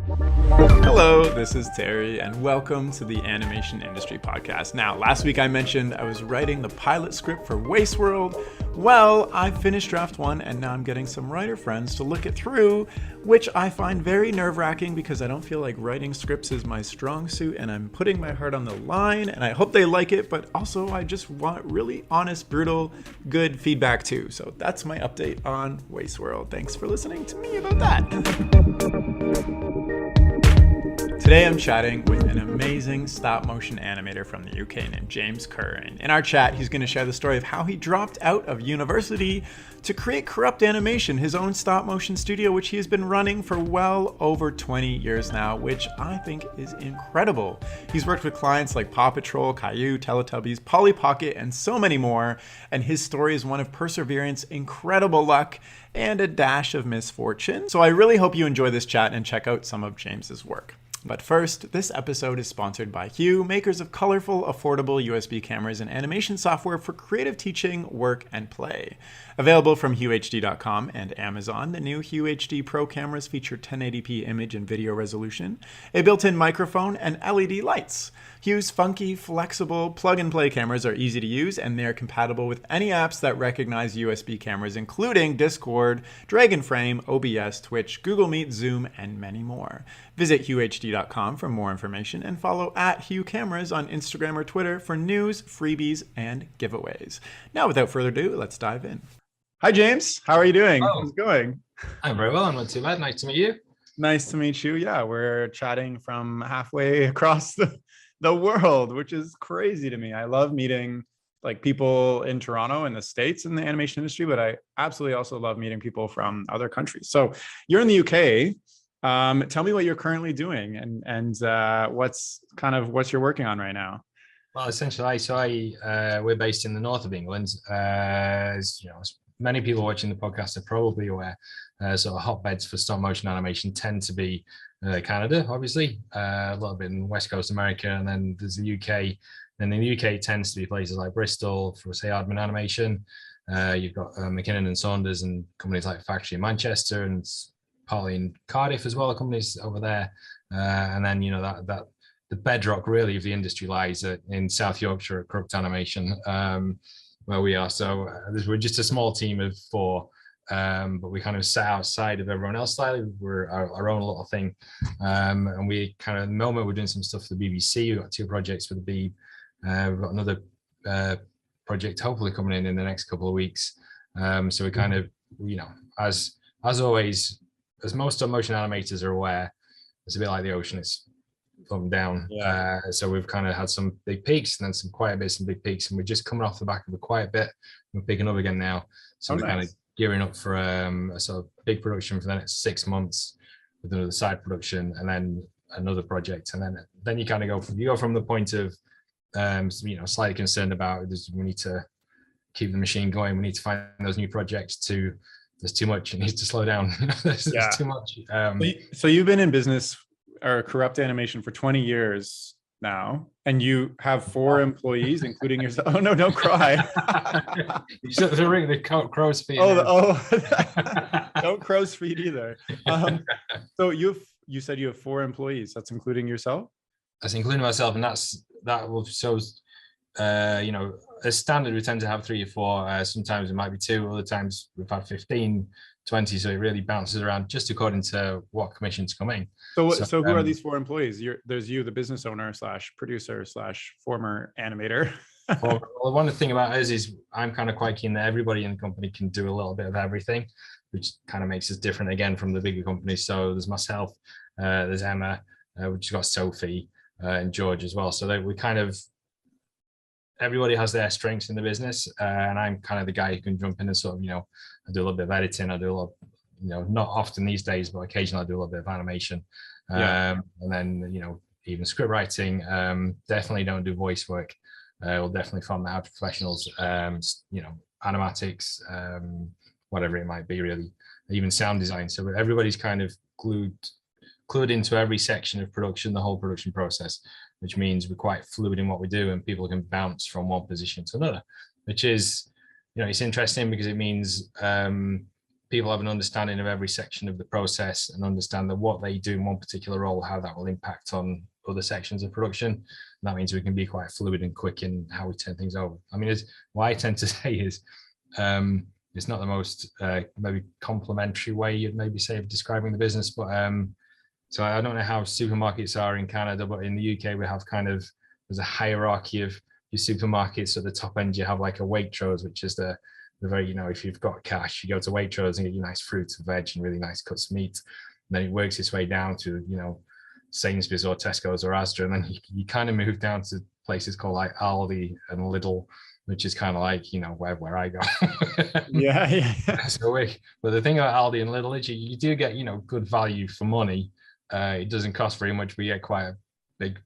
Hello, this is Terry, and welcome to the Animation Industry Podcast. Now, last week I mentioned I was writing the pilot script for Wasteworld. Well, I finished draft 1, and now I'm getting some writer friends to look it through, which I find very nerve-wracking because I don't feel like writing scripts is my strong suit, and I'm putting my heart on the line, and I hope they like it, but also I just want really honest, brutal, good feedback too. So that's my update on Wasteworld. Thanks for listening to me about that. Today I'm chatting with an amazing stop-motion animator from the UK named James Kerr, and in our chat he's going to share the story of how he dropped out of university to create Kerrupt Animation, his own stop-motion studio, which he has been running for well over 20 years now, which I think is incredible. He's worked with clients like Paw Patrol, Caillou, Teletubbies, Polly Pocket, and so many more, and his story is one of perseverance, incredible luck, and a dash of misfortune. So I really hope you enjoy this chat and check out some of James's work. But first, this episode is sponsored by Hue, makers of colorful, affordable USB cameras and animation software for creative teaching, work, and play. Available from HueHD.com and Amazon, the new Hue HD Pro cameras feature 1080p image and video resolution, a built-in microphone, and LED lights. Hue's funky, flexible, plug-and-play cameras are easy to use, and they are compatible with any apps that recognize USB cameras, including Discord, Dragonframe, OBS, Twitch, Google Meet, Zoom, and many more. Visit HueHD.com for more information and follow @HueCameras on Instagram or Twitter for news, freebies, and giveaways. Now, without further ado, let's dive in. Hi, James. How are you doing? Oh, How's it going? I'm very well. I'm not too bad. Nice to meet you. Nice to meet you. Yeah, we're chatting from halfway across the world, which is crazy to me. I love meeting like people in Toronto and the States in the animation industry, but I absolutely also love meeting people from other countries. So you're in the UK. Tell me what you're currently doing and what's you're working on right now. Well, essentially, we're based in the north of England. As you know, as many people watching the podcast are probably aware, sort of hotbeds for stop motion animation tend to be Canada, obviously, a little bit in West Coast America, and then there's the UK. And in the UK, it tends to be places like Bristol for, say, Aardman Animation. You've got McKinnon and Saunders and companies like Factory in Manchester and partly in Cardiff as well, companies over there. And then, you know, that the bedrock really of the industry lies in South Yorkshire at Kerrupt Animation, where we are. So we're just a small team of 4, but we kind of sat outside of everyone else slightly. We're our own little thing. And we kind of, at the moment, we're doing some stuff for the BBC. We've got 2 projects for the Beeb. We've got another project hopefully coming in the next couple of weeks. So we kind of, you know, as always, as most motion animators are aware, it's a bit like the ocean. It's up and down. Yeah. So we've kind of had some big peaks and then some quiet bits and big peaks, and we're just coming off the back of a quiet bit. We're picking up again now. So we're kind of gearing up for a sort of big production for the next 6 months with another side production and then another project. And then you kind of go from the point of, you know, slightly concerned about this, we need to keep the machine going. We need to find those new projects to, there's too much, it needs to slow down. there's too much. So you've been in business or Kerrupt Animation for 20 years now, and you have 4 employees, including yourself. Oh no, don't cry. You should have ring the crow's feet. Don't crow's feet either. So you said you have 4 employees. That's including yourself? That's including myself, and that will shows. You know, as standard, we tend to have 3 or 4. Sometimes it might be 2. Other times we've had 15, 20. So it really bounces around just according to what commissions come in. So who are these 4 employees? There's you, the business owner / producer / former animator. Well, one thing about us is I'm kind of quite keen that everybody in the company can do a little bit of everything, which kind of makes us different again from the bigger companies. So there's myself, there's Emma, we've just got Sophie and George as well. So we kind of, everybody has their strengths in the business, and I'm kind of the guy who can jump in and sort of, you know, I do a little bit of editing, I do a lot, you know, not often these days, but occasionally I do a little bit of animation, and then, you know, even script writing. Definitely don't do voice work. We'll definitely farm that out to professionals. You know, animatics, whatever it might be, really, even sound design. So everybody's kind of clued into every section of production, the whole production process, which means we're quite fluid in what we do, and people can bounce from one position to another, which is, you know, it's interesting because it means people have an understanding of every section of the process and understand that what they do in one particular role, how that will impact on other sections of production. And that means we can be quite fluid and quick in how we turn things over. I mean, what I tend to say is, it's not the most maybe complimentary way you'd maybe say of describing the business, but so I don't know how supermarkets are in Canada, but in the UK we have there's a hierarchy of your supermarkets. At the top end you have like a Waitrose, which is the very, if you've got cash, you go to Waitrose and get your nice fruits and veg and really nice cuts of meat. And then it works its way down to, Sainsbury's or Tesco's or Asda, and then you kind of move down to places called like Aldi and Lidl, which is kind of like, where I go. Yeah. But the thing about Aldi and Lidl is you do get, good value for money. It doesn't cost very much, but you get quite a big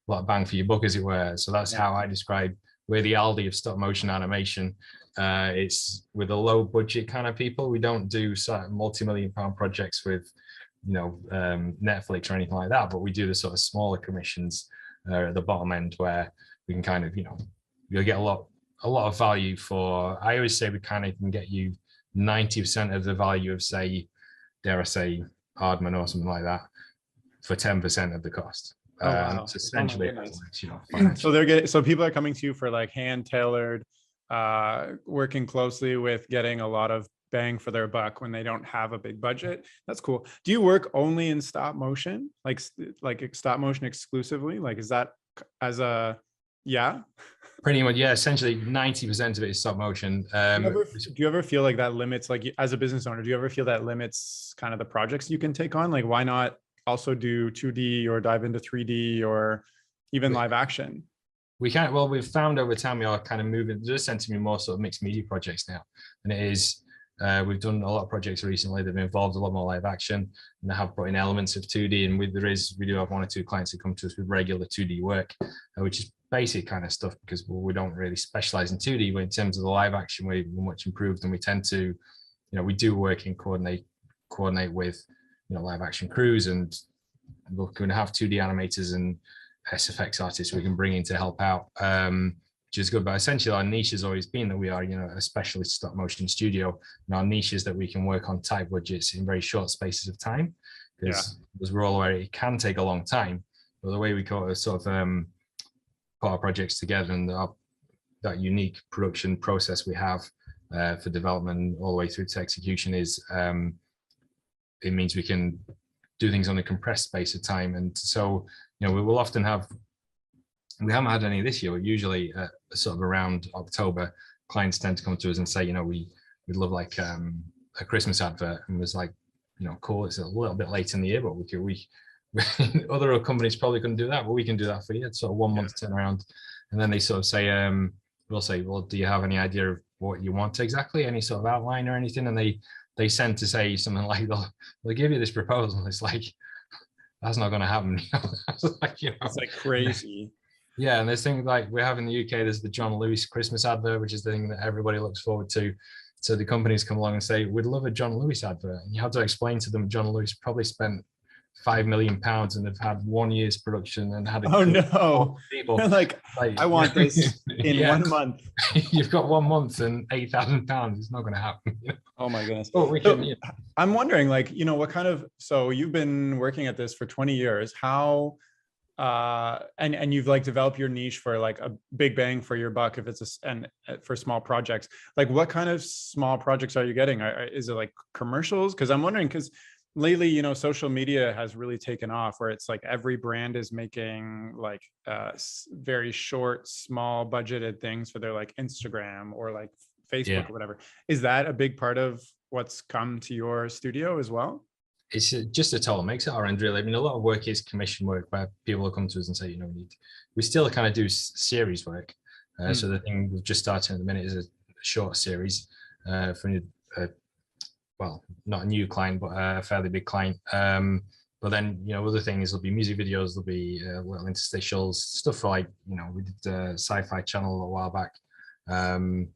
lot of bang for your buck, as it were. So that's how I describe we're the Aldi of stop motion animation. It's with a low budget kind of people. We don't do multi-million-pound projects with, Netflix or anything like that, but we do the sort of smaller commissions at the bottom end where we can kind of, you'll get a lot of value for. I always say we kind of can get you 90% of the value of, say, dare I say, Hardman or something like that for 10% of the cost. Wow. It's essentially so people are coming to you for like hand tailored, working closely with getting a lot of bang for their buck when they don't have a big budget. That's cool. Do you work only in stop motion, like stop motion exclusively? Like, is that yeah? Pretty much, yeah. Essentially 90% of it is stop motion. Do you ever feel like that limits, like as a business owner, do you ever feel that limits kind of the projects you can take on? Like, why not also do 2D or dive into 3D or even live action? We've found over time we are kind of moving. There's tend to be more sort of mixed media projects now, and it is. We've done a lot of projects recently that have involved a lot more live action, and they have brought in elements of 2D. And we do have one or two clients that come to us with regular 2D work, which is basic kind of stuff because we don't really specialize in 2D. But in terms of the live action, we're much improved, and we tend to, we do work in coordinate with, live action crews, and we're going to have 2D animators and SFX artists we can bring in to help out. Which is good, but essentially our niche has always been that we are, a specialist stop motion studio, and our niche is that we can work on tight budgets in very short spaces of time, because we're all aware it can take a long time. But the way we put our projects together and that unique production process we have for development all the way through to execution is it means we can do things on a compressed space of time. And so, we will often have. We haven't had any this year, but usually sort of around October, clients tend to come to us and say, we'd love like a Christmas advert, and was like, cool, it's a little bit late in the year, but we other companies probably couldn't do that, but we can do that for you. It's sort of 1 month turnaround. And then they sort of say, we'll say, well, do you have any idea of what you want exactly? Any sort of outline or anything? And they send to say something like, they'll give you this proposal. It's like, that's not going to happen. It's like crazy. Yeah, and there's things like we have in the UK, there's the John Lewis Christmas advert, which is the thing that everybody looks forward to. So the companies come along and say, we'd love a John Lewis advert. And you have to explain to them John Lewis probably spent £5 million and they've had 1 year's production and had people. like, I want this in 1 month. You've got 1 month and £8,000. It's not going to happen. Oh my goodness. But we can, I'm wondering, like, what kind of, so you've been working at this for 20 years. How and you've like developed your niche for like a big bang for your buck if it's and for small projects. Like, what kind of small projects are you getting? Is it like commercials? Because I'm wondering, because lately, social media has really taken off, where it's like every brand is making like very short, small budgeted things for their like Instagram or like Facebook or whatever. Is that a big part of what's come to your studio as well? It's just a total mix at our end, really. I mean, a lot of work is commission work where people will come to us and say, we still kind of do series work. So the thing we've just started at the minute is a short series for well, not a new client, but a fairly big client. But then, other things, there'll be music videos, there'll be little interstitials, stuff for like, we did a sci-fi channel a while back. And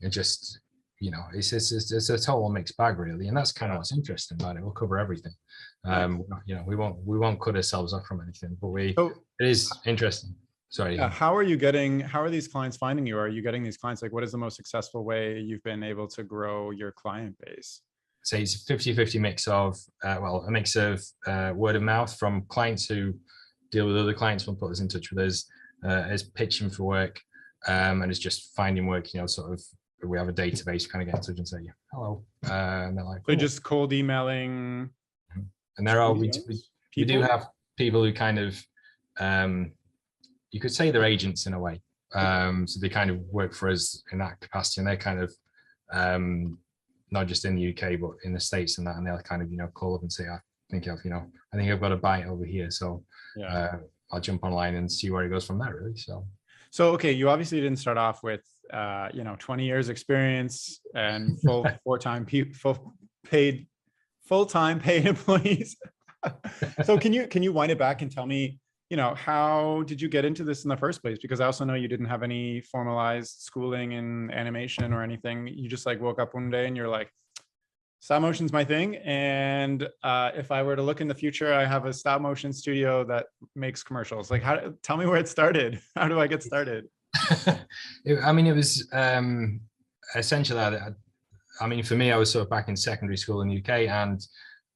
just, it's a total mixed bag, really. And that's kind of what's interesting about it. We'll cover everything. We won't cut ourselves off from anything, but it is interesting. Sorry. How are these clients finding you? Are you getting these clients? Like, what is the most successful way you've been able to grow your client base? say it's a 50-50 mix of, a mix of word of mouth from clients who deal with other clients who put us in touch with us, as pitching for work, and it's just finding work, sort of, we have a database, kind of get in touch and say, hello. And they're like, So just cold emailing. and there are, we do people? have people who kind of, you could say they're agents in a way. So they kind of work for us in that capacity, and they're kind of, not just in the UK, but in the States and that, and they'll kind of, call up and say, I think I've got a bite over here. So I'll jump online and see where it goes from there, really. So, okay, you obviously didn't start off with, 20 years experience and full-time paid employees. So can you wind it back and tell me, how did you get into this in the first place? Because I also know you didn't have any formalized schooling in animation or anything. You just like woke up one day and you're like, stop motion's my thing. And if I were to look in the future, I have a stop motion studio that makes commercials. Like, tell me where it started. How do I get started? It was essentially, for me, I was sort of back in secondary school in the UK, and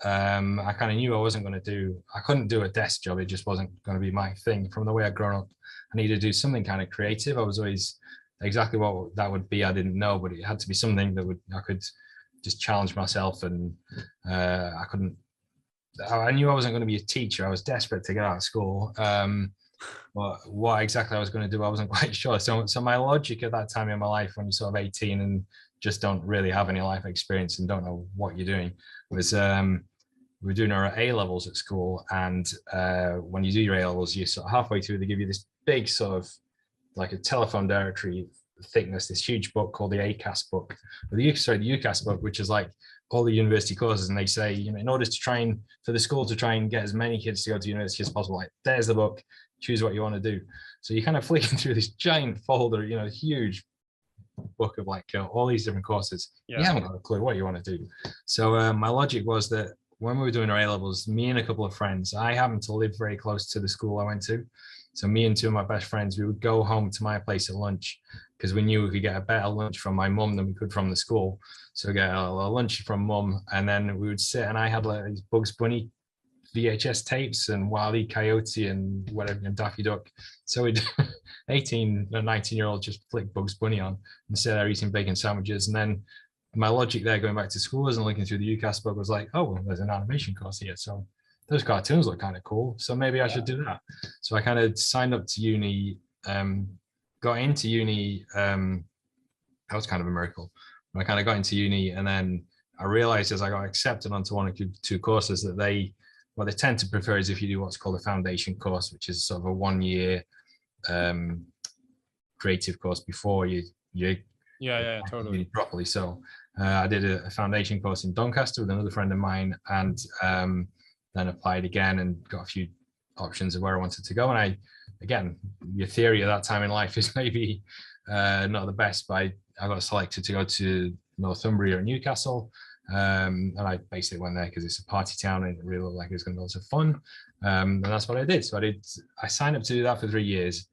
I kind of knew I couldn't do a desk job. It just wasn't going to be my thing. From the way I'd grown up, I needed to do something kind of creative. I was always, exactly what that would be, I didn't know, but it had to be something that I could just challenge myself, and I knew I wasn't going to be a teacher. I was desperate to get out of school. But what exactly I was going to do, I wasn't quite sure. So my logic at that time in my life, when you're sort of 18 and just don't really have any life experience and don't know what you're doing, was we were doing our A levels at school. And when you do your A levels, you sort of halfway through, they give you this big sort of like a telephone directory thickness, this huge book called the ACAS book, or the UCAS book, which is like all the university courses. And they say, in order to for the school to try and get as many kids to go to university as possible, like, there's the book, choose what you want to do. So you kind of flicking through this giant folder, huge book of like all these different courses. You haven't got a clue what you want to do. So my logic was that when we were doing our A levels, me and a couple of friends, I happened to live very close to the school I went to. So me and two of my best friends, we would go home to my place at lunch, because we knew we could get a better lunch from my mum than we could from the school. So we get a lunch from mum, and then we would sit, and I had like these Bugs Bunny VHS tapes and Wile E. Coyote and whatever, and Daffy Duck. So we'd 18 or 19-year-old just flick Bugs Bunny on and sit there eating bacon sandwiches. And then my logic there, going back to school, was and looking through the UCAS book, was like, oh, well, there's an animation course here. So those cartoons look kind of cool. So maybe I should do that. So I kind of signed up to uni, got into uni. That was kind of a miracle. I kind of got into uni, and then I realized as I got accepted onto one or two courses that what they tend to prefer is if you do what's called a foundation course, which is sort of a 1 year creative course before you totally properly. So I did a foundation course in Doncaster with another friend of mine, and then applied again and got a few options of where I wanted to go. And again, your theory at that time in life is maybe not the best, but I got selected to go to Northumbria or Newcastle. And I basically went there because it's a party town and it really looked like it was going to be lots of fun. And that's what I did. So I signed up to do that for 3 years.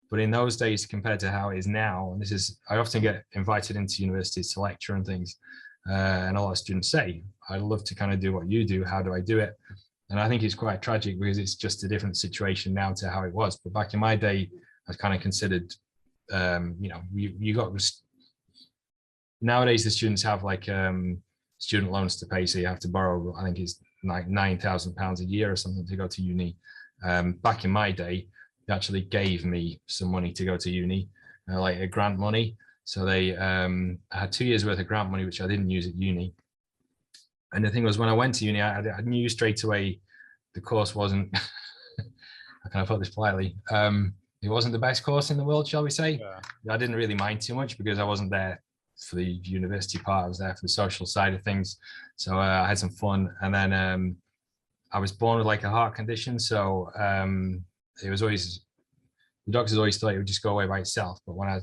But in those days, compared to how it is now, and I often get invited into universities to lecture and things. And a lot of students say, I'd love to kind of do what you do. How do I do it? And I think it's quite tragic because it's just a different situation now to how it was. But back in my day, I was kind of considered, nowadays the students have like student loans to pay. So you have to borrow, I think it's like £9,000 a year or something to go to uni. Back in my day, they actually gave me some money to go to uni, like a grant money. So I had 2 years worth of grant money, which I didn't use at uni. And the thing was, when I went to uni, I knew straight away the course wasn't, how can I put this politely? It wasn't the best course in the world, shall we say? Yeah. I didn't really mind too much because I wasn't there for the university part. I was there for the social side of things. So I had some fun. And then I was born with like a heart condition. So it was always, the doctors always thought it would just go away by itself. But when I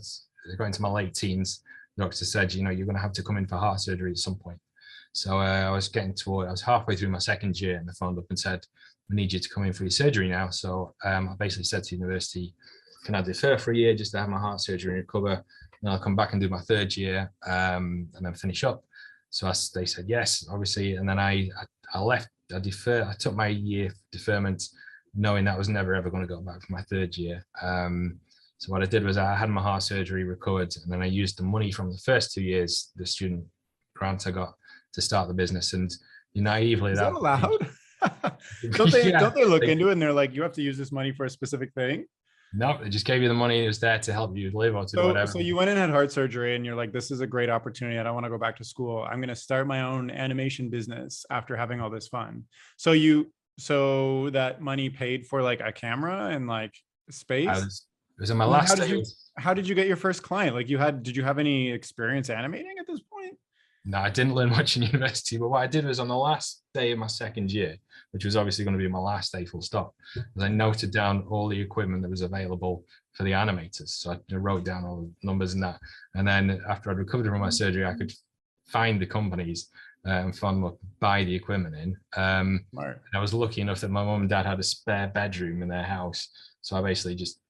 got into my late teens, the doctor said, you're going to have to come in for heart surgery at some point. So I was halfway through my second year, and they phoned up and said, we need you to come in for your surgery now. So I basically said to university, can I defer for a year just to have my heart surgery and recover? And I'll come back and do my third year and then finish up. So they said yes, obviously, and then I left. I took my year deferment, knowing that I was never ever going to go back for my third year. So what I did was I had my heart surgery, recovered, and then I used the money from the first 2 years, the student grant I got, to start the business. And naively, Is that allowed? don't yeah, they look into it and they're like, you have to use this money for a specific thing? no, they just gave you the money. It was there to help you live or to do whatever. So you went and had heart surgery and you're like, this is a great opportunity. I don't want to go back to school. I'm going to start my own animation business after having all this fun. So that money paid for like a camera and like space. It was in my last how did you get your first client? Like did you have any experience animating at this point? No, I didn't learn much in university, but what I did was on the last day of my second year, which was obviously going to be my last day full stop, was I noted down all the equipment that was available for the animators. So I wrote down all the numbers and that. And then after I'd recovered from my surgery, I could find the companies and buy the equipment in. And I was lucky enough that my mum and dad had a spare bedroom in their house. So I basically just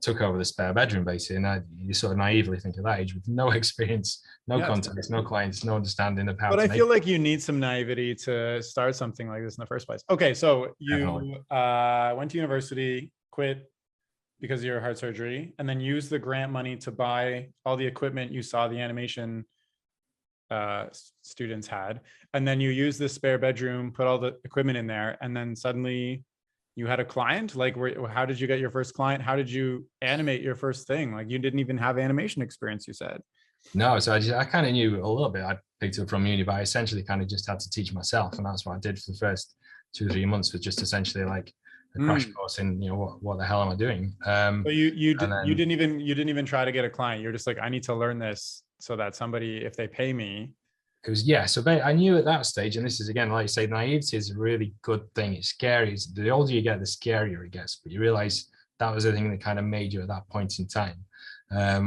took over the spare bedroom basically, and you sort of naively think at that age with no experience, no context, no clients, no understanding of how. But I feel like you need some naivety to start something like this in the first place. Okay, so you went to university, quit because of your heart surgery, and then used the grant money to buy all the equipment you saw the animation students had, and then you used this spare bedroom, put all the equipment in there, and then suddenly you had a client. Like, how did you get your first client? How did you animate your first thing? Like, you didn't even have animation experience, you said. No, so I kind of knew a little bit. I picked it up from uni, but I essentially kind of just had to teach myself, and that's what I did for the first 2 or 3 months, was just essentially like a crash course in what the hell am I doing. So you didn't even try to get a client. You're just like, I need to learn this so that somebody, if they pay me. It was, so I knew at that stage, and this is again, like you say, naivety is a really good thing. It's scary. The older you get, the scarier it gets. But you realize that was the thing that kind of made you at that point in time,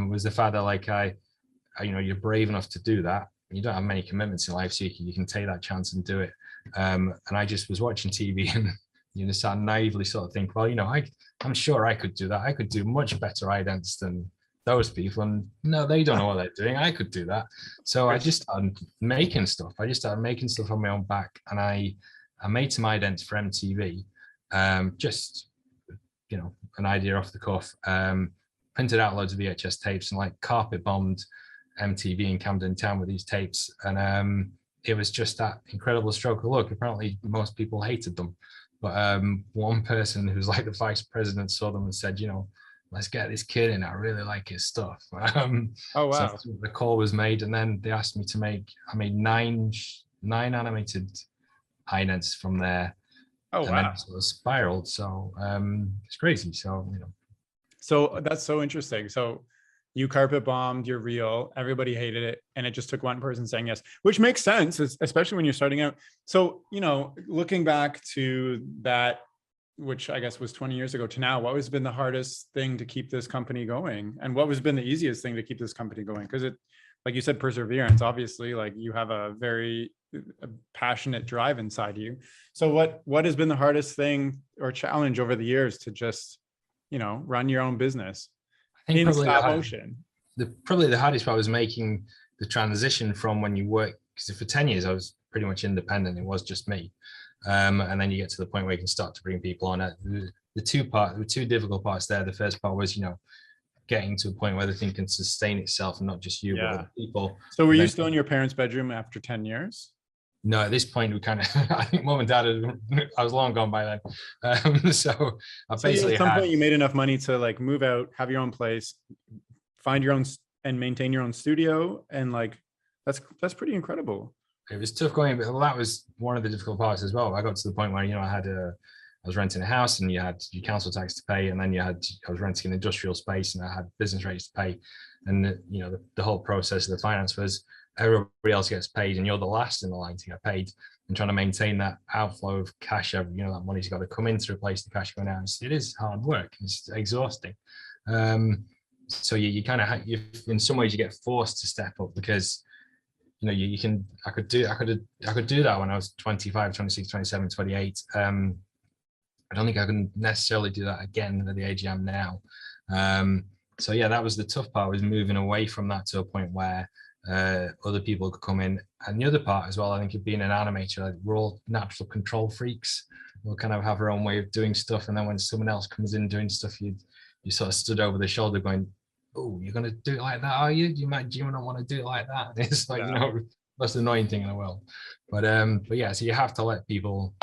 was the fact that like you're brave enough to do that. You don't have many commitments in life, so you can take that chance and do it. And I just was watching TV and sort of naively sort of think, well, I'm sure I could do that. I could do much better idents than those people, and no, they don't know what they're doing. I could do that. So I just started making stuff. On my own back, and I made some idents for MTV, just an idea off the cuff. Printed out loads of VHS tapes and like carpet bombed MTV in Camden Town with these tapes, and it was just that incredible stroke of luck. Apparently most people hated them, but one person who's like the vice president saw them and said, let's get this kid in. I really like his stuff. Oh wow! So the call was made, and then they asked me to I made nine animated idents from there. Oh wow! And then it sort of spiraled. So it's crazy. So that's so interesting. So you carpet bombed your reel. Everybody hated it, and it just took one person saying yes, which makes sense, especially when you're starting out. So looking back to that, which I guess was 20 years ago to now, what has been the hardest thing to keep this company going? And what has been the easiest thing to keep this company going? Because it, like you said, perseverance, obviously, like you have a very passionate drive inside you. So what has been the hardest thing or challenge over the years to just, run your own business in stop motion? Probably the hardest part was making the transition from when you work, because for 10 years I was pretty much independent. It was just me. And then you get to the point where you can start to bring people on. The two difficult parts there. The first part was, getting to a point where the thing can sustain itself and not just you, but other people. So were you still in your parents' bedroom after 10 years? No, at this point we kind of, I think mom and dad, I was long gone by then. So I basically at some point you made enough money to like move out, have your own place, find your own and maintain your own studio. And like, that's pretty incredible. It was tough going, but that was one of the difficult parts as well. I got to the point where, I was renting a house and you had your council tax to pay, and then I was renting an industrial space and I had business rates to pay. And the whole process of the finance was everybody else gets paid and you're the last in the line to get paid, and trying to maintain that outflow of cash. That money's got to come in to replace the cash going out. It is hard work. It's exhausting. So you kind of, in some ways you get forced to step up, because I could do that when I was 25, 26, 27, 28. I don't think I can necessarily do that again at the age I am now. So that was the tough part, was moving away from that to a point where other people could come in. And the other part as well, I think, of being an animator, like, we're all natural control freaks. We'll kind of have our own way of doing stuff, and then when someone else comes in doing stuff, you sort of stood over the shoulder going, oh, you're going to do it like that, are you? Do you not want to do it like that? And it's like, Yeah. most annoying thing in the world. But yeah, so you have to let people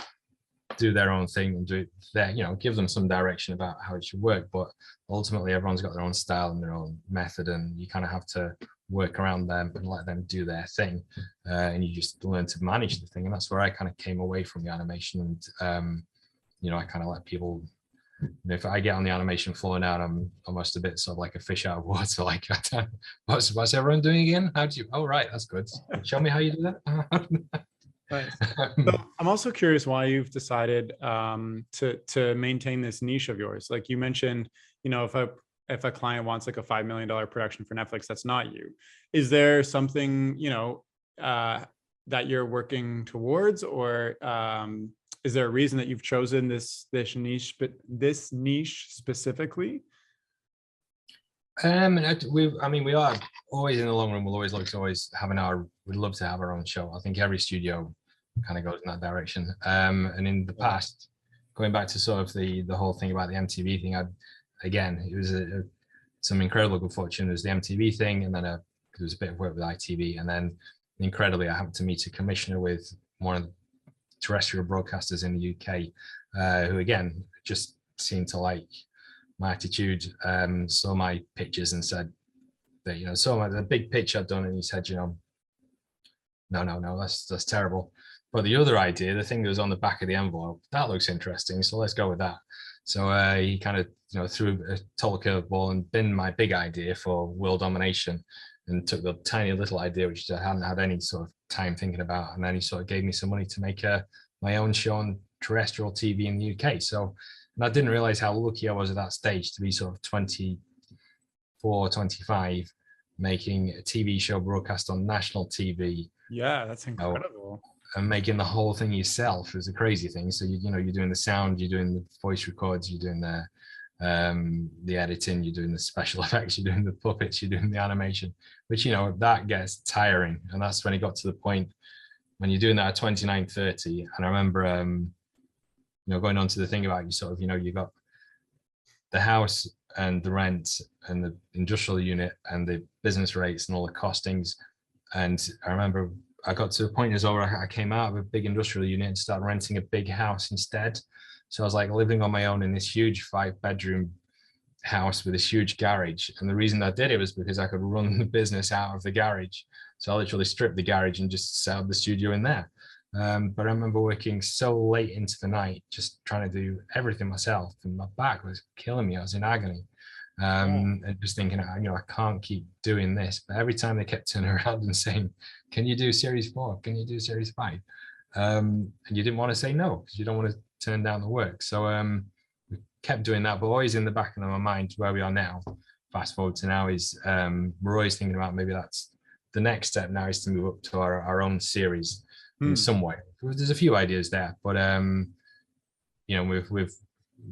do their own thing and do it there, give them some direction about how it should work. But ultimately, everyone's got their own style and their own method, and you kind of have to work around them and let them do their thing. And you just learn to manage the thing. And that's where I kind of came away from the animation. And, I kind of let people, if I get on the animation floor now, I'm almost a bit sort of like a fish out of water. Like, what's everyone doing again? Oh, right, that's good. Show me how you do that. Nice. So I'm also curious why you've decided to maintain this niche of yours. Like you mentioned, if a client wants like a $5 million production for Netflix, that's not you. Is there something that you're working towards, or is there a reason that you've chosen this niche, but this niche specifically? We are always in the long run. We'll always look to we'd love to have our own show. I think every studio kind of goes in that direction. And in the past, going back to sort of the whole thing about the MTV thing, it was some incredible good fortune. There's the MTV thing, and then there was a bit of work with ITV, and then incredibly, I happened to meet a commissioner with one of the terrestrial broadcasters in the UK, who again just seemed to like my attitude, saw my pictures and said that, saw the big pitch I'd done, and he said, no, that's terrible. But the other idea, the thing that was on the back of the envelope, that looks interesting, so let's go with that. So he kind of, threw a total curveball and binned my big idea for world domination, and took the tiny little idea, which I hadn't had any sort of time thinking about, and then he sort of gave me some money to make my own show on terrestrial TV in the UK. So, and I didn't realize how lucky I was at that stage to be sort of 24, 25, making a TV show broadcast on national TV. Yeah, that's incredible. And making the whole thing yourself is a crazy thing. So you're doing the sound, you're doing the voice records, you're doing the editing, you're doing the special effects, you're doing the puppets, you're doing the animation, which that gets tiring. And that's when it got to the point when you're doing that at 29, 30. And I remember going on to the thing about you sort of, you got the house and the rent and the industrial unit and the business rates and all the costings. And I remember I got to a point as well where I came out of a big industrial unit and started renting a big house instead. So I was like living on my own in this huge 5-bedroom house with this huge garage. And the reason I did it was because I could run the business out of the garage. So I literally stripped the garage and just set up the studio in there. But I remember working so late into the night, just trying to do everything myself, and my back was killing me. I was in agony. And just thinking, I can't keep doing this. But every time they kept turning around and saying, can you do series 4? Can you do series 5? And you didn't want to say no, because you don't want to turn down the work. So we kept doing that, but always in the back of my mind, where we are now, fast forward to now, is we're always thinking about maybe that's the next step now, is to move up to our own series in some way. There's a few ideas there, but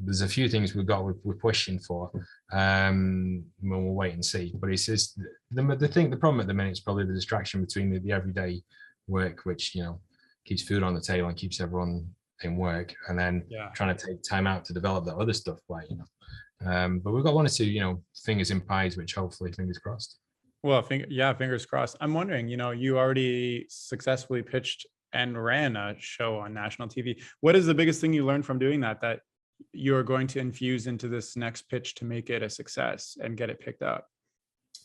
there's a few things we're pushing for. We'll wait and see. But it's just the problem at the minute is probably the distraction between the everyday work, which keeps food on the table and keeps everyone in work, and then trying to take time out to develop that other stuff. But we've got one or two fingers in pies, which hopefully, fingers crossed. Well, fingers crossed. I'm wondering, you already successfully pitched and ran a show on national TV. What is the biggest thing you learned from doing that you're going to infuse into this next pitch to make it a success and get it picked up?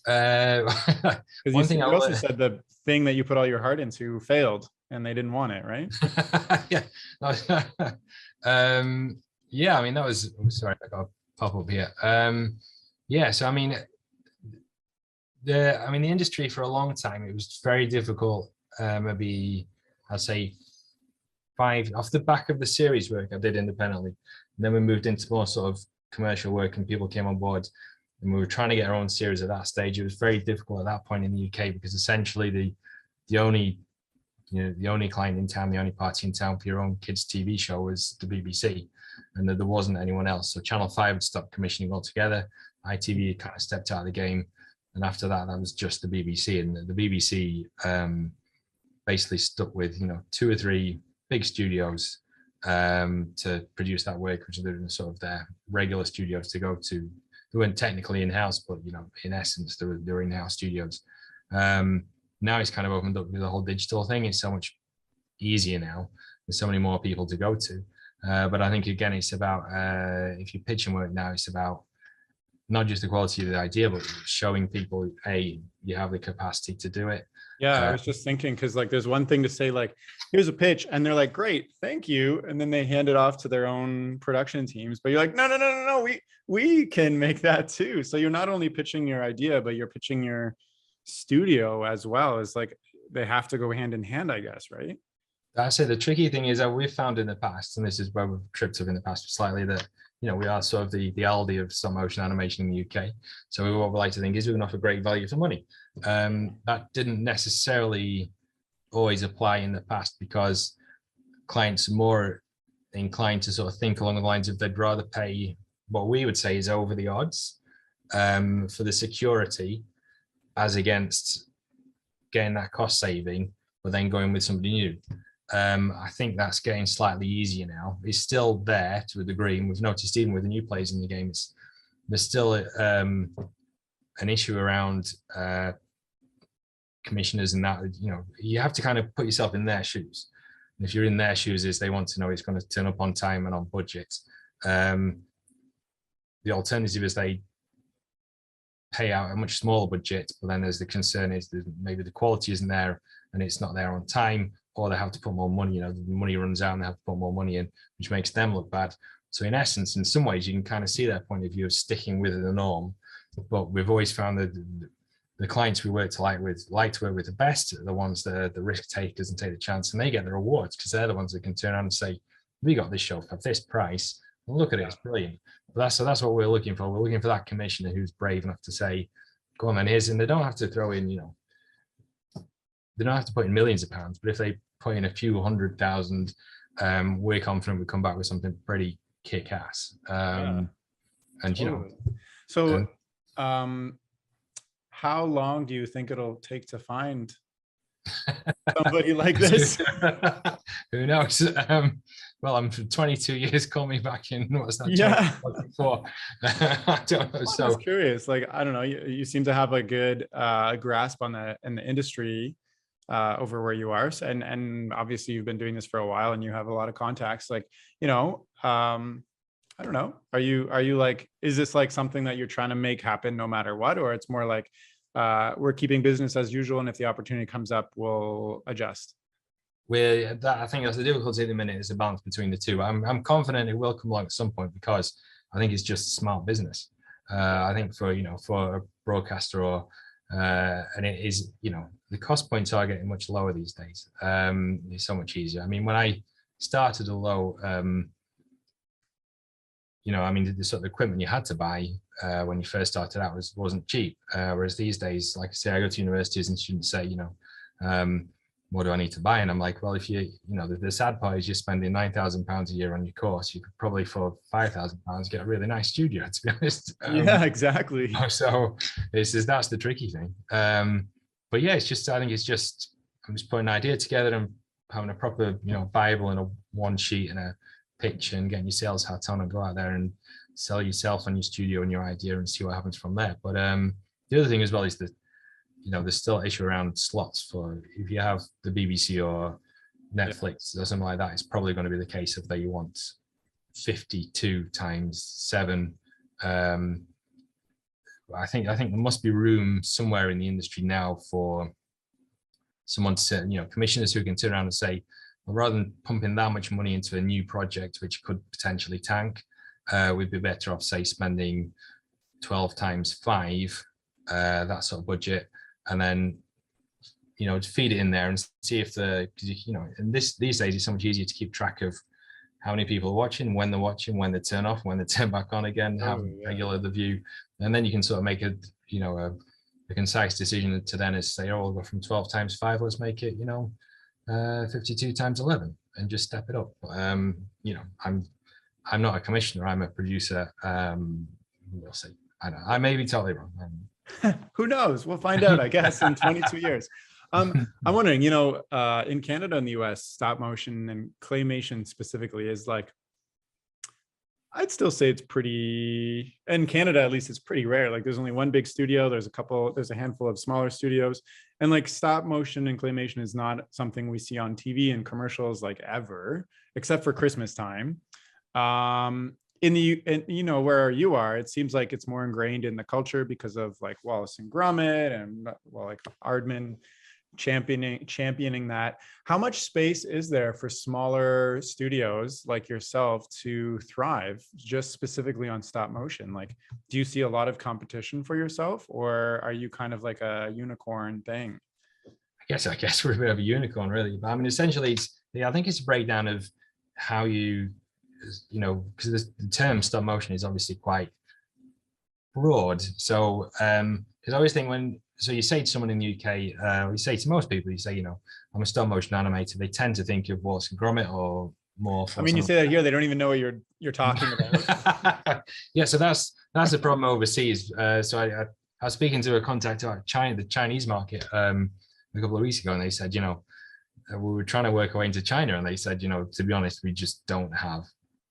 Because you also said the thing that you put all your heart into failed and they didn't want it, right? Yeah. Yeah, I mean, that was, sorry, I got to pop up here. Yeah, so I mean, the industry for a long time, it was very difficult. Maybe I'd say 5 off the back of the series work I did independently. And then we moved into more sort of commercial work, and people came on board, and we were trying to get our own series at that stage. It was very difficult at that point in the UK, because essentially the only client in town, the only party in town for your own kids TV show was the BBC, and there wasn't anyone else. So Channel 5 had stopped commissioning altogether. ITV had kind of stepped out of the game. and after that, that was just the BBC, and the BBC basically stuck with 2 or 3 big studios to produce that work, which are sort of their regular studios to go to. They weren't technically in-house, but in essence, they were in-house studios. Now it's kind of opened up with the whole digital thing. It's so much easier now. There's so many more people to go to. But I think, again, it's about, if you're pitching work now, it's about not just the quality of the idea, but showing people, hey, you have the capacity to do it. Yeah, I was just thinking, because like there's one thing to say like, here's a pitch, and they're like, great, thank you, and then they hand it off to their own production teams. But you're like, no, we can make that too. So you're not only pitching your idea, but you're pitching your studio as well. It's like they have to go hand in hand, I guess, right? I say the tricky thing is that we've found in the past, and this is where we've tripped up in the past slightly, that we are sort of the Aldi of stop motion animation in the UK. So what we like to think is we can offer great value for money. That didn't necessarily always apply in the past, because clients are more inclined to sort of think along the lines of they'd rather pay what we would say is over the odds for the security, as against getting that cost saving, but then going with somebody new. I think that's getting slightly easier now. It's still there to a degree, and we've noticed even with the new players in the game, there's still an issue around commissioners, and that you have to kind of put yourself in their shoes. And if you're in their shoes, is they want to know it's going to turn up on time and on budget. The alternative is they pay out a much smaller budget, but then there's the concern is that maybe the quality isn't there and it's not there on time, or they have to put more money, the money runs out and they have to put more money in, which makes them look bad. So in essence, in some ways, you can kind of see their point of view of sticking with the norm. But we've always found that the clients we like to work with the best are the ones that are the risk takers and take the chance, and they get the rewards, because they're the ones that can turn around and say, we got this show for this price. Well, look at it, it's brilliant. But that's what we're looking for. We're looking for that commissioner who's brave enough to say, go on, then here's, and they don't have to throw in, they don't have to put in millions of pounds, but if they put in a few 100,000, we're confident we come back with something pretty kick-ass. And totally. So how long do you think it'll take to find somebody like this? Who knows? Well, I'm 22 years. Call me back in. What's that? Yeah. Before? I don't know. I was curious. Like, I don't know. You seem to have a good grasp on the industry over where you are, and obviously you've been doing this for a while, and you have a lot of contacts. Like, I don't know. Are you like, is this like something that you're trying to make happen no matter what, or it's more like we're keeping business as usual, and if the opportunity comes up, we'll adjust? I think that's the difficulty at the minute, is the balance between the two. I'm confident it will come along at some point, because I think it's just smart business. I think for a broadcaster or and it is, the cost points are getting much lower these days. It's so much easier. I mean, when I started, although the sort of equipment you had to buy when you first started out wasn't cheap. Whereas these days, like I say, I go to universities and students say, what do I need to buy? And I'm like, well, if the sad part is you're spending £9,000 a year on your course, you could probably for £5,000 get a really nice studio, to be honest. Yeah, exactly. So that's the tricky thing. But yeah, I think it's just, I'm just putting an idea together and having a proper, Bible and a one sheet and a pitch, and getting your sales hat on and go out there and sell yourself and your studio and your idea and see what happens from there. But the other thing as well is that, there's still an issue around slots for, if you have the BBC or Netflix or something like that, it's probably going to be the case if they want 52 times 7. I think there must be room somewhere in the industry now for someone to, commissioners who can turn around and say, well, rather than pumping that much money into a new project, which could potentially tank, we'd be better off, say, spending 12 times 5, that sort of budget, and then, feed it in there and see if and these days it's so much easier to keep track of how many people are watching, when they turn off, when they turn back on again, how regular the view, and then you can sort of make a concise decision to then say, oh, we'll go from 12 times 5, let's make it, 52 times 11, and just step it up. I'm not a commissioner, I'm a producer. We'll see. I may be totally wrong. Who knows? We'll find out, I guess, in 22 years. I'm wondering, in Canada and the US, stop motion and claymation specifically is like, I'd still say it's pretty, in Canada at least, it's pretty rare. Like there's only one big studio, there's a handful of smaller studios, and like stop motion and claymation is not something we see on TV and commercials like ever, except for Christmas time. Where you are, it seems like it's more ingrained in the culture because of like Wallace and Gromit and like Aardman championing that. How much space is there for smaller studios like yourself to thrive just specifically on stop motion? Like, do you see a lot of competition for yourself, or are you kind of like a unicorn thing? I guess we're a bit of a unicorn, really. But I mean, essentially, I think it's a breakdown of how because the term stop motion is obviously quite broad. So because I always think you say to someone in the UK, you say to most people, you say, I'm a stop motion animator. They tend to think of Wallace and Gromit or more. I mean, you say that here, they don't even know what you're talking about. Yeah, so that's the problem overseas. So I was speaking to a contact about the Chinese market a couple of weeks ago, and they said, we were trying to work our way into China, and they said, to be honest, we just don't have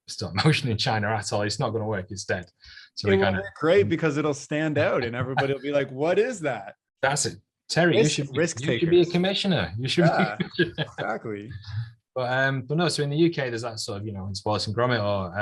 stop motion in China at all. It's not going to work. It's dead. So it will work great because it'll stand out, and everybody will be like, "What is that?" That's it, Terry. You should be a commissioner. You should be exactly. But no. So in the UK, there's that sort of it's Wallace and Gromit or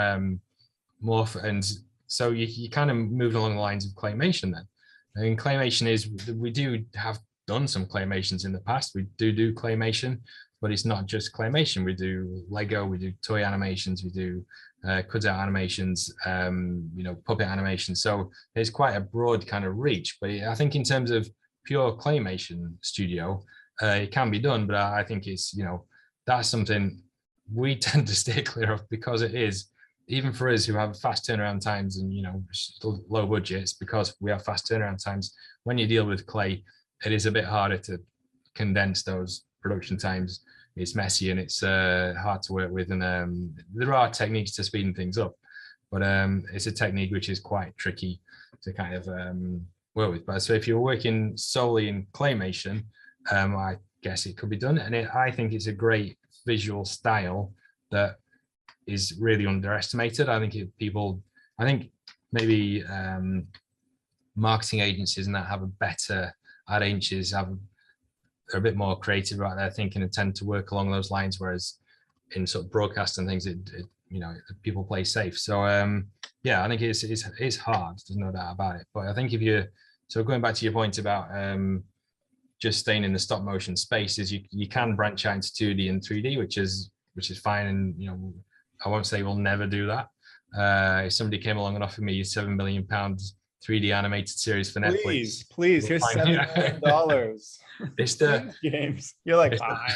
Morph, and so you kind of move along the lines of claymation then. And claymation is we do have done some claymations in the past. We do claymation, but it's not just claymation. We do Lego, we do toy animations, we do cutout animations, puppet animations. So there's quite a broad kind of reach. But I think in terms of pure claymation studio, it can be done. But I think it's, that's something we tend to stay clear of, because it is, even for us who have fast turnaround times and, low budgets, because we have fast turnaround times, when you deal with clay, it is a bit harder to condense those production times. It's messy and it's hard to work with, and there are techniques to speeding things up, but it's a technique which is quite tricky to kind of work with. But so if you're working solely in claymation, I guess it could be done, and I think it's a great visual style that is really underestimated. I think maybe marketing agencies and that have a better ad agencies are a bit more creative about their thinking and tend to work along those lines, whereas in sort of broadcast and things, people play safe. So I think it's hard, there's no doubt about it. But I think so going back to your point about just staying in the stop motion space, is you can branch out into 2D and 3D, which is fine. And I won't say we'll never do that. If somebody came along and offered me £7 million 3D animated series for Netflix, please, here's $7 million. It's the games. You're like, fine,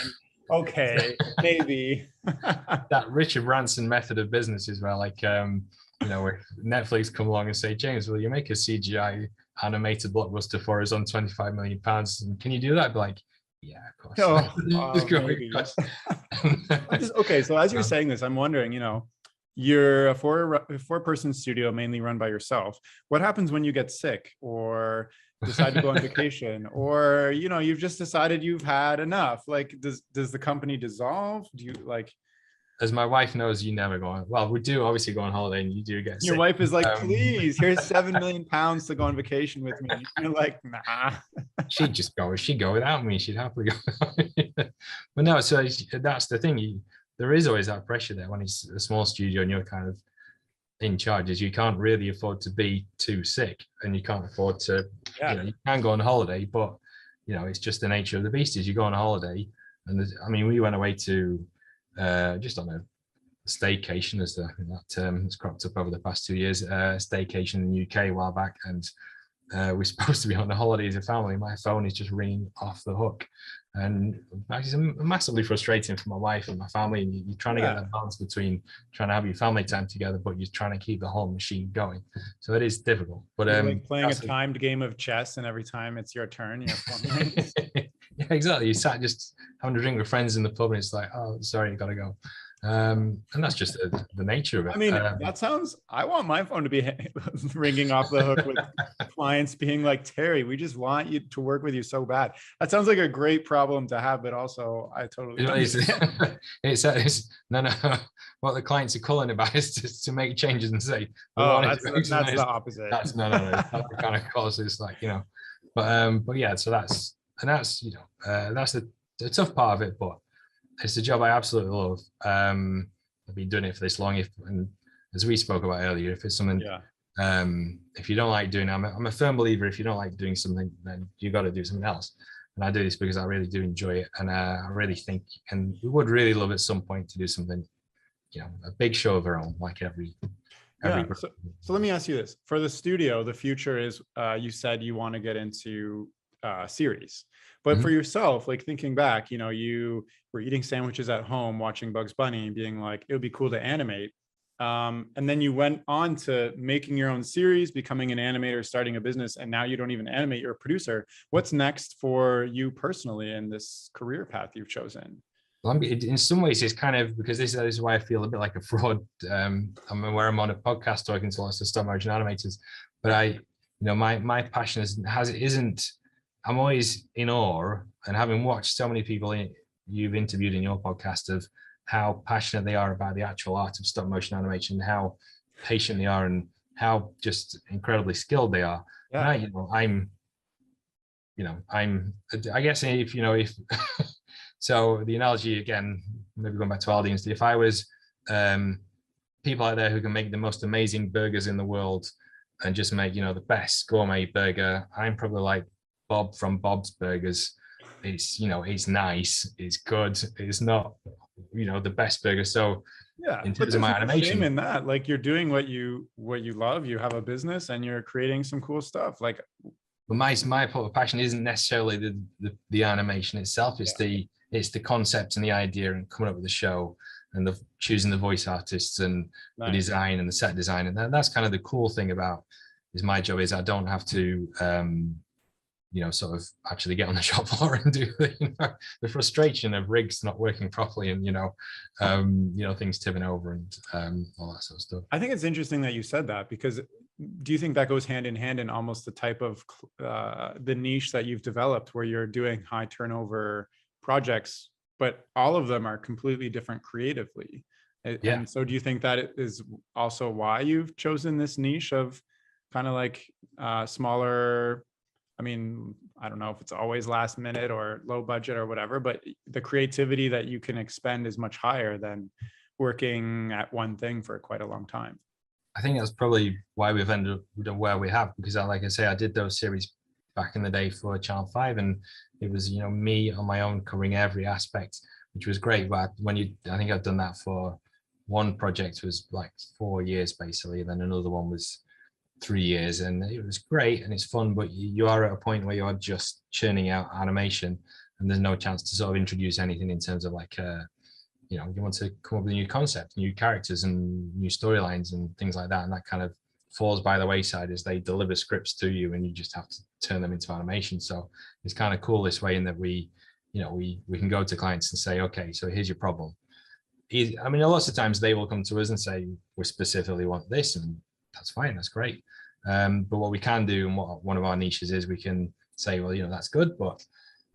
okay, maybe. That Richard Branson method of business is where, like, where Netflix come along and say, James, will you make a CGI animated blockbuster for us on £25 million? And can you do that? Be like, yeah, of course. Okay, so as you're saying this, I'm wondering, you're a four-person studio mainly run by yourself. What happens when you get sick or decide to go on vacation, or you've just decided you've had enough? Like, does the company dissolve? Do you like? As my wife knows, you never go on. Well, we do obviously go on holiday, and you do get sick. Your wife is like, please, here's £7 million to go on vacation with me. You're like, nah. She'd just go. If she'd go without me, she'd happily go. But no, so that's the thing. There is always that pressure there when it's a small studio and you're kind of in charge, is you can't really afford to be too sick, and you can't afford to, you can go on holiday, but it's just the nature of the beast. Is you go on a holiday, and we went away to just on a staycation, as that term has cropped up over the past 2 years, staycation in the UK a while back, and we're supposed to be on a holiday as a family. My phone is just ringing off the hook, and it's massively frustrating for my wife and my family. And you're trying to get that balance between trying to have your family time together, but you're trying to keep the whole machine going. So it is difficult. But like playing a timed game of chess, and every time it's your turn, your phone rings. Yeah, exactly. You sat just having a drink with friends in the pub, and it's like, oh, sorry, you gotta go. And that's just the nature of it. I mean, that sounds, I want my phone to be ringing off the hook with clients being like, Terry, we just want you to work with you so bad. That sounds like a great problem to have, but also I totally understand. It's no. What the clients are calling about is to make changes and say, oh, that's the opposite. That's no. That kind of causes like, but yeah, so that's that's the tough part of it, but it's a job I absolutely love. I've been doing it for this long. And as we spoke about earlier, if it's something, if you don't like doing, I'm a firm believer. If you don't like doing something, then you got to do something else. And I do this because I really do enjoy it, and I really think, and we would really love at some point to do something, a big show of our own, like every. So let me ask you this: for the studio, the future is, you said you want to get into series. But for yourself, like thinking back, you were eating sandwiches at home, watching Bugs Bunny, being like, it would be cool to animate. And then you went on to making your own series, becoming an animator, starting a business, and now you don't even animate, you're a producer. What's next for you personally in this career path you've chosen? Well, in some ways, it's kind of, because this is why I feel a bit like a fraud. Where I'm on a podcast talking to lots of stop motion animators, but my passion isn't. I'm always in awe, and having watched so many people you've interviewed in your podcast of how passionate they are about the actual art of stop motion animation, how patient they are, and how just incredibly skilled they are. Yeah. And I guess if so the analogy again, maybe going back to audience, if I was people out there who can make the most amazing burgers in the world and just make the best gourmet burger, I'm probably like Bob from Bob's Burgers. It's it's nice, it's good, it's not the best burger. So yeah, in terms of my animation, shame in that, like you're doing what you love, you have a business and you're creating some cool stuff. Like, but my passion isn't necessarily the animation itself. It's the concept and the idea and coming up with the show and choosing the voice artists and the design and the set design. And that's kind of the cool thing about my job is I don't have to sort of actually get on the shop floor and do the frustration of rigs not working properly and things tipping over and all that sort of stuff. I think it's interesting that you said that, because do you think that goes hand in hand in almost the type of the niche that you've developed, where you're doing high turnover projects, but all of them are completely different creatively? Yeah. And so do you think that is also why you've chosen this niche of kind of like smaller, I mean, I don't know if it's always last minute or low budget or whatever, but the creativity that you can expend is much higher than working at one thing for quite a long time? I think that's probably why we've ended up where we have, because like I say, I did those series back in the day for Channel 5, and it was, me on my own covering every aspect, which was great. But I think I've done that for one project was like 4 years basically, and then another one was 3 years, and it was great and it's fun, but you are at a point where you're just churning out animation and there's no chance to sort of introduce anything in terms of like you want to come up with a new concept, new characters and new storylines and things like that, and that kind of falls by the wayside as they deliver scripts to you and you just have to turn them into animation. So it's kind of cool this way in that we can go to clients and say, okay, so here's your problem. I mean, lots of times they will come to us and say, we specifically want this, and that's fine, that's great. But what we can do, and what one of our niches is, we can say, well, that's good, but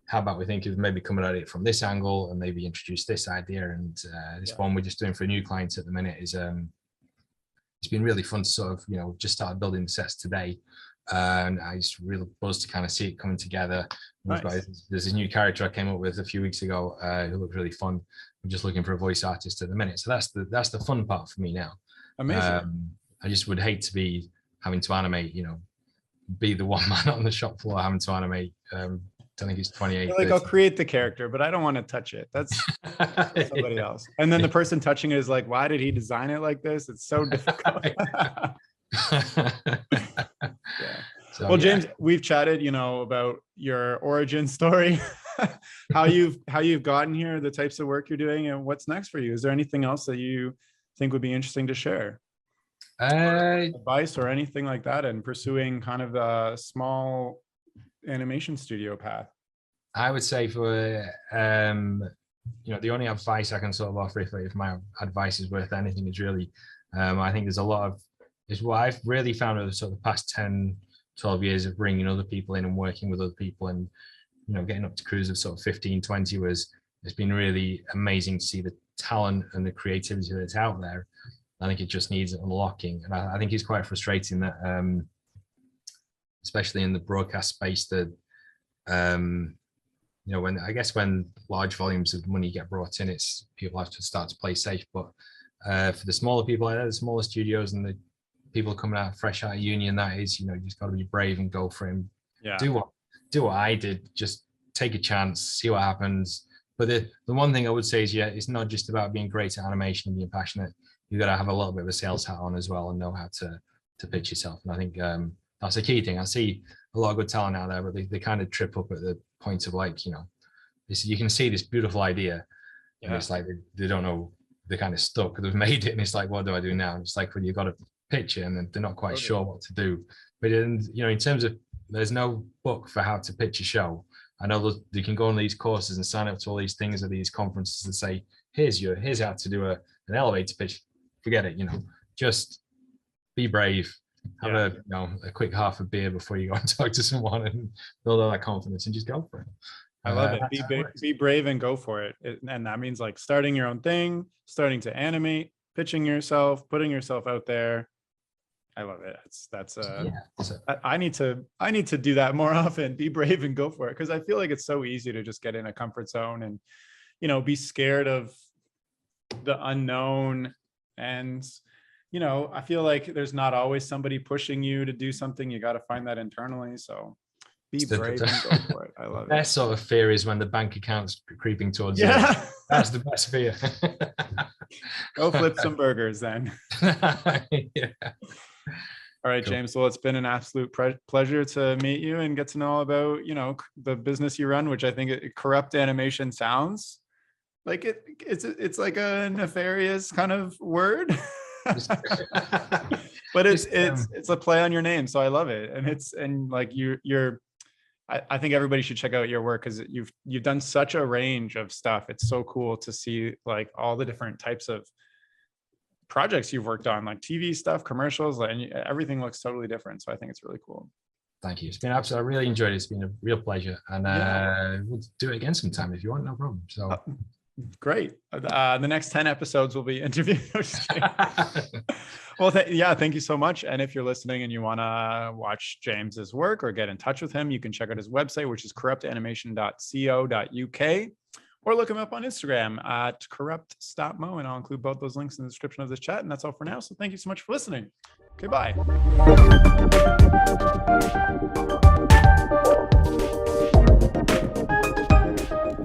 how about we think of maybe coming at it from this angle and maybe introduce this idea. And this one we're just doing for a new client at the minute is it's been really fun to sort of just start building the sets today, and I just really buzzed to kind of see it coming together. Nice. There's a new character I came up with a few weeks ago who looked really fun. I'm just looking for a voice artist at the minute, so that's the fun part for me now. Amazing. I just would hate to be having to animate, be the one man on the shop floor having to animate. I think he's 28. Like, I'll create the character, but I don't want to touch it. That's somebody else. And then the person touching it is like, why did he design it like this? It's so difficult. Yeah. So, well, James, we've chatted, about your origin story, how you've gotten here, the types of work you're doing, and what's next for you. Is there anything else that you think would be interesting to share? Advice or anything like that, and pursuing kind of the small animation studio path? I would say for the only advice I can sort of offer, if my advice is worth anything, is really, I think there's a lot of, is what I've really found over the sort of past 10, 12 years of bringing other people in and working with other people, and getting up to crews of sort of 15, 20 it's been really amazing to see the talent and the creativity that's out there. I think it just needs unlocking, and I think it's quite frustrating that, especially in the broadcast space, that when large volumes of money get brought in, it's people have to start to play safe. But for the smaller people out there, the smaller studios and the people coming out fresh out of union, that is, you just got to be brave and go for it. Yeah. Do what I did. Just take a chance, see what happens. But the one thing I would say is, it's not just about being great at animation and being passionate. You got to have a little bit of a sales hat on as well and know how to pitch yourself. And I think that's a key thing. I see a lot of good talent out there, but they kind of trip up at the point of you can see this beautiful idea, and it's like they don't know, they're kind of stuck. They've made it, and it's like, what do I do now? And it's like when you've got a picture and they're not quite sure what to do. But in terms of, there's no book for how to pitch a show. I know you can go on these courses and sign up to all these things at these conferences and say, here's how to do an elevator pitch. Forget it, just be brave. Have a quick half a beer before you go and talk to someone, and build all that confidence and just go for it. I love it. Be brave and go for it. And that means like starting your own thing, starting to animate, pitching yourself, putting yourself out there. I love it. I need to do that more often. Be brave and go for it, because I feel like it's so easy to just get in a comfort zone and be scared of the unknown. And I feel like there's not always somebody pushing you to do something. You got to find that internally. So be brave and go for it. I love it. That sort of fear is when the bank account's creeping towards you. That's the best fear. Go flip some burgers then. Yeah. All right, Cool. James. Well, it's been an absolute pleasure to meet you and get to know about, the business you run, which I think Kerrupt Animation sounds like it's like a nefarious kind of word. But it's a play on your name, so I love it. And I think everybody should check out your work, because you've done such a range of stuff. It's so cool to see like all the different types of projects you've worked on, like TV stuff, commercials, and everything looks totally different. So I think it's really cool. Thank you. It's been absolutely, I really enjoyed it. It's been a real pleasure, and we'll do it again sometime if you want. No problem. So. Great. The next 10 episodes will be interviewed. Well, thank you so much. And if you're listening and you want to watch James's work or get in touch with him, you can check out his website, which is kerruptanimation.co.uk, or look him up on Instagram at kerrupt.mo, and I'll include both those links in the description of this chat. And that's all for now. So thank you so much for listening. Okay, bye.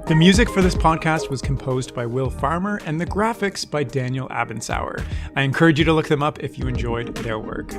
The music for this podcast was composed by Will Farmer and the graphics by Daniel Abensauer. I encourage you to look them up if you enjoyed their work.